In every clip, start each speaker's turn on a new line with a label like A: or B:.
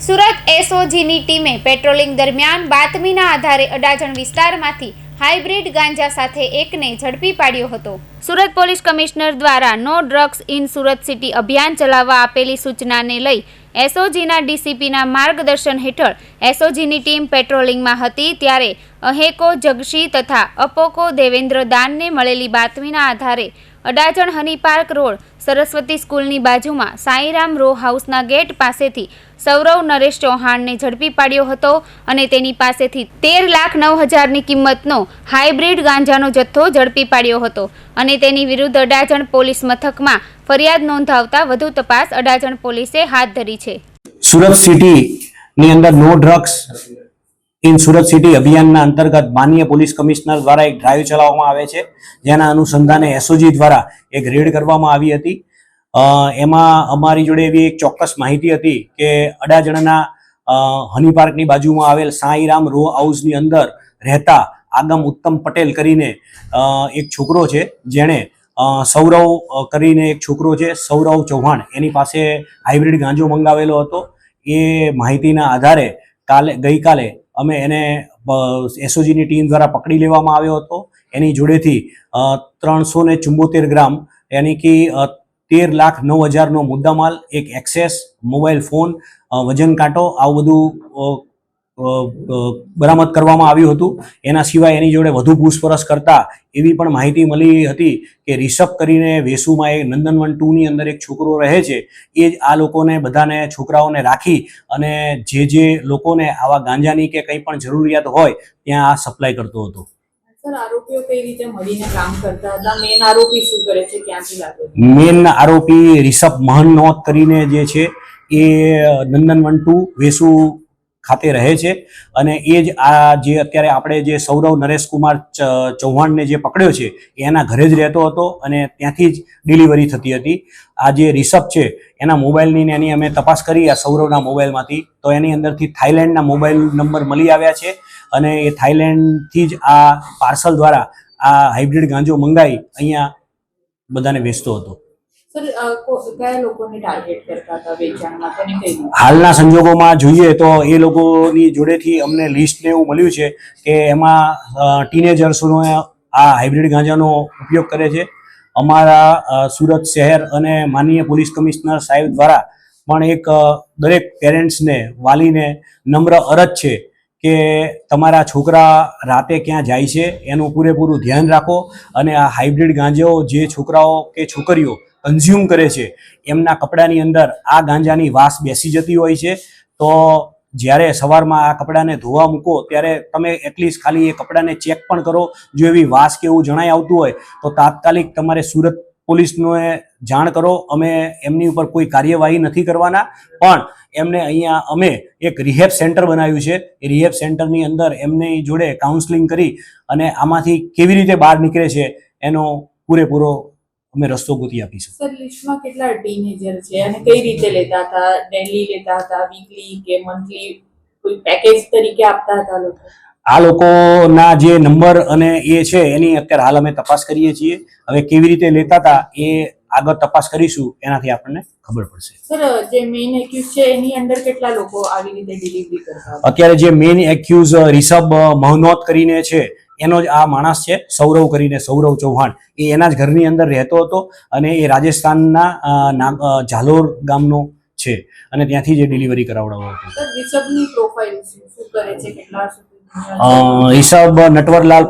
A: સુરત એસઓજીની ટીમે પેટ્રોલિંગ દરમિયાન બાતમીના આધારે અડાજણ વિસ્તારમાંથી હાઇબ્રિડ ગાંજા સાથે એકને ઝડપી પાડ્યો હતો. સુરત પોલીસ કમિશનર દ્વારા no drugs in Surat city અભિયાન ચલાવવા આપેલી સૂચનાને લઈ એસઓજીના ડીસીપીના માર્ગદર્શન હેઠળ એસઓજીની ટીમ પેટ્રોલિંગમાં હતી ત્યારે અહેકો જગશી તથા અપોકો દેવેન્દ્ર દાનને મળેલી બાતમીના આધારે અડાજણ હની પાર્ક રોડ સરસ્વતી સ્કૂલની બાજુમાં સાંઈરામ રો હાઉસના ગેટ પાસેથી સૌરવ નરેશ ચૌહાણને ઝડપી પાડ્યો હતો અને તેની પાસેથી 13,09,000ની કિંમતનો હાઇબ્રિડ ગાંજાનો જથ્થો ઝડપી પાડ્યો હતો અને તેની વિરુદ્ધ અડાજણ પોલીસ મથકમાં ફરિયાદ નોંધાવતા વધુ તપાસ અડાજણ પોલીસે હાથ ધરી છે.
B: સુરત સિટીની અંદર no drugs in Surat city અભિયાનના અંતર્ગત માનનીય પોલીસ કમિશનર દ્વારા એક ડ્રાઈવ ચલાવવામાં આવે છે, જેના અનુસંધાને એસઓજી દ્વારા એક રેડ કરવામાં આવી હતી. એમાં અમારી જોડે એવી એક ચોક્કસ માહિતી હતી કે અડાજણના હની પાર્કની બાજુમાં આવેલ સાંઈરામ રો હાઉસની અંદર રહેતા આગમ ઉત્તમ પટેલ કરીને એક છોકરો છે, જેણે સૌરવ કરીને એક છોકરો છે, સૌરવ ચૌહાણ, એની પાસે હાઇબ્રિડ ગાંજો મંગાવેલો હતો. એ માહિતીના આધારે ગઈકાલે અમે એને એસઓજીની ટીમ દ્વારા પકડી લેવામાં આવ્યો હતો. એની જોડેથી 374 ગ્રામ યાની કે 13,09,000નો મુદ્દામાલ, એક એક્સેસ મોબાઈલ ફોન, વજન કાંટો, આવું બધું બરામદ કરવામાં આવ્યું હતું. એના સિવાય એની જોડે વધુ પૂછપરછ કરતા એવી પણ માહિતી મળી હતી કે રિષભ કરીને વેસુમાં એક નંદનવન 2ની અંદર એક છોકરો રહે છે, એ જ આ લોકોને બધાને છોકરાઓને રાખી અને જે લોકોને આવા ગાંજાની કે કંઈ પણ જરૂરિયાત હોય ત્યાં આ સપ્લાય કરતો હતો.
C: સર, આરોપીઓ કઈ રીતે મળીને કામ કરતા હતા? મેન આરોપી શું કરે છે, ક્યાંથી લાગે?
B: મેન આરોપી રિષભ મહનોત કરીને જે છે એ નંદનવન 2 વેસુ ખાતે રહે છે અને એ જ આ જે અત્યારે આપણે જે સૌરવ નરેશકુમાર ચૌહાણને જે પકડ્યો છે એના ઘરે જ રહેતો હતો અને ત્યાંથી જ ડિલિવરી થતી હતી. આ જે રિષભ છે એના મોબાઈલની ને એની અમે તપાસ કરી આ સૌરવના મોબાઈલમાંથી, તો એની અંદરથી થાઈલેન્ડના મોબાઈલ નંબર મળી આવ્યા છે અને એ થાઈલેન્ડથી જ આ પાર્સલ દ્વારા આ હાઇબ્રિડ ગાંજો મંગાવી અહીંયા બધાને વેચતો હતો.
C: સર, કયા લોકોને ટાર્ગેટ કરતા હતા વેચાણમાં?
B: હાલના સંજોગોમાં જોઈએ તો એ લોકોની જોડેથી અમને લિસ્ટ ને એવું મળ્યું છે કે એમાં ટીનેજર્સનો આ હાઇબ્રિડ ગાંજાનો ઉપયોગ કરે છે. અમારા સુરત શહેર અને માનનીય પોલીસ કમિશનર સાહેબ દ્વારા પણ એક દરેક પેરેન્ટ્સને, વાલીને નમ્ર અરજ છે કે તમારા છોકરા રાતે ક્યાં જાય છે એનું પૂરેપૂરું ધ્યાન રાખો અને આ હાઇબ્રિડ ગાંજો જે છોકરાઓ કે છોકરીઓ કન્ઝ્યુમ કરે છે એમના કપડાની અંદર આ ગાંજાની વાસ બેસી જતી હોય છે. તો જ્યારે સવારમાં આ કપડાને ધોવા મૂકો ત્યારે તમે એટલીસ્ટ ખાલી એ કપડાને ચેક પણ કરો. જો એવી વાસ કે એવું જણાઈ આવતું હોય તો તાત્કાલિક તમારે સુરત પોલીસને જાણ કરો. અમે એમની ઉપર કોઈ કાર્યવાહી નથી કરવાના, પણ એમને અહીંયા અમે એક રિહેબ સેન્ટર બનાવ્યું છે. એ રિહેબ સેન્ટરની અંદર એમની જોડે કાઉન્સલિંગ કરી અને આમાંથી કેવી રીતે બહાર નીકળે છે એનો પૂરેપૂરો અમે રસ્તો ગોતી આપીશું.
C: સર, લિસ્ટમાં કેટલા ટીનેજર છે અને કઈ રીતે લેતા હતા? ડેલી લેતા હતા, વીકલી કે મંથલી, કોઈ પેકેજ તરીકે આપતા હતા લોકો?
B: આ લોકોના જે નંબર અને એ છે એની અત્યારે હાલ અમે તપાસ કરીએ છીએ. હવે કેવી રીતે લેતા હતા એ આગળ તપાસ કરીશું, એનાથી આપણને ખબર પડશે.
C: સર, જે મેઇન એક્યુઝ છે એની અંદર કેટલા લોકો આવી રીતે ડિલિવરી કરતા?
B: અત્યારે જે મેઇન એક્યુઝ રિષભ મહનોત કરીને છે એનો જ આ માણસ છે, સૌરવ કરીને, સૌરવ ચૌહાણ, એ એના જ ઘરની અંદર રહેતો હતો અને એ રાજસ્થાનના ઝાલોર ગામનો છે અને ત્યાંથી જે ડિલિવરી કરાવડાવતો હતો.
C: સર, રિષભની પ્રોફાઇલ શું કરે છે, કેટલા
B: રિષભ નટવરલાલ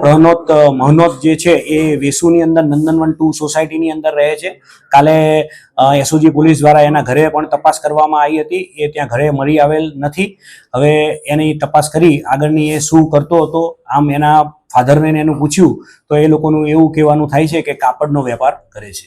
B: મહનોત જે છે એ વેસુની અંદર નંદનવન 2 સોસાયટીની અંદર રહે છે. કાલે એસઓજી પોલીસ દ્વારા એના ઘરે પણ તપાસ કરવામાં આવી હતી, એ ત્યાં ઘરે મળી આવેલ નથી. હવે એની તપાસ કરી આગળની એ શું કરતો હતો. આમ એના ફાધરને એનું પૂછ્યું તો એ લોકોનું એવું કહેવાનું થાય છે કે કાપડનો વેપાર કરે છે.